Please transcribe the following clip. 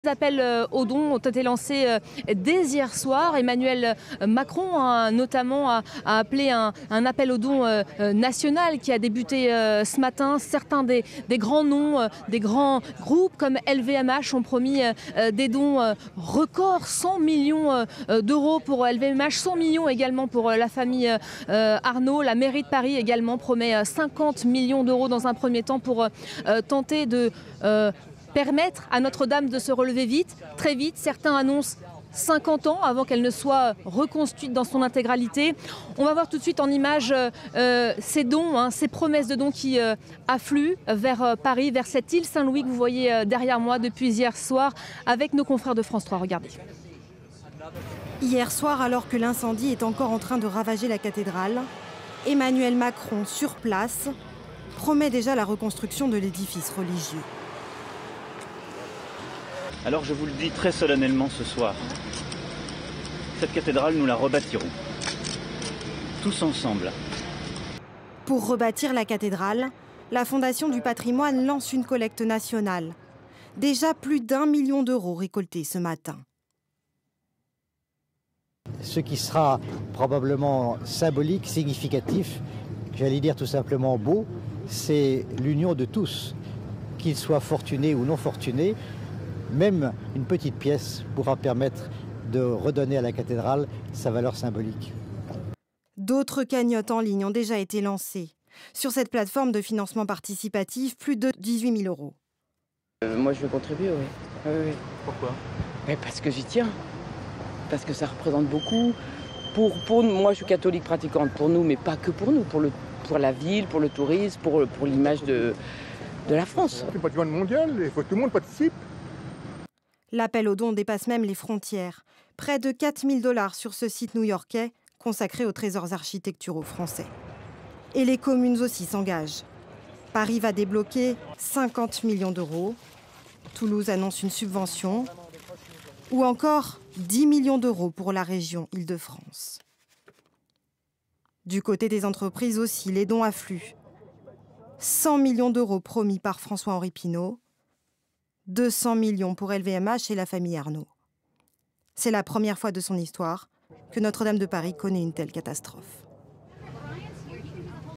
Les appels aux dons ont été lancés dès hier soir. Emmanuel Macron notamment a appelé un appel aux dons national qui a débuté ce matin. Certains des grands noms, des grands groupes comme LVMH ont promis des dons records, 100 millions d'euros pour LVMH, 100 millions également pour la famille Arnault. La mairie de Paris également promet 50 millions d'euros dans un premier temps pour tenter de permettre à Notre-Dame de se relever vite, très vite. Certains annoncent 50 ans avant qu'elle ne soit reconstruite dans son intégralité. On va voir tout de suite en images ces dons, ces promesses de dons qui affluent vers Paris, vers cette île Saint-Louis que vous voyez derrière moi depuis hier soir avec nos confrères de France 3. Regardez. Hier soir, alors que l'incendie est encore en train de ravager la cathédrale, Emmanuel Macron, sur place, promet déjà la reconstruction de l'édifice religieux. Alors je vous le dis très solennellement ce soir, cette cathédrale, nous la rebâtirons, tous ensemble. Pour rebâtir la cathédrale, la Fondation du patrimoine lance une collecte nationale. Déjà plus d'1 million d'euros récoltés ce matin. Ce qui sera probablement symbolique, significatif, j'allais dire tout simplement beau, c'est l'union de tous, qu'ils soient fortunés ou non fortunés. Même une petite pièce pourra permettre de redonner à la cathédrale sa valeur symbolique. D'autres cagnottes en ligne ont déjà été lancées. Sur cette plateforme de financement participatif, plus de 18 000 euros. Moi, je veux contribuer, oui. Oui. Pourquoi? Mais parce que j'y tiens. Parce que ça représente beaucoup. Moi, je suis catholique pratiquante pour nous, mais pas que pour nous. Pour la ville, pour le tourisme, pour l'image de la France. C'est le patrimoine mondial, il faut que tout le monde participe. L'appel aux dons dépasse même les frontières. Près de 4 000 $ sur ce site new-yorkais consacré aux trésors architecturaux français. Et les communes aussi s'engagent. Paris va débloquer 50 millions d'euros. Toulouse annonce une subvention. Ou encore 10 millions d'euros pour la région Île-de-France. Du côté des entreprises aussi, les dons affluent. 100 millions d'euros promis par François-Henri Pinault. 200 millions pour LVMH et la famille Arnault. C'est la première fois de son histoire que Notre-Dame de Paris connaît une telle catastrophe.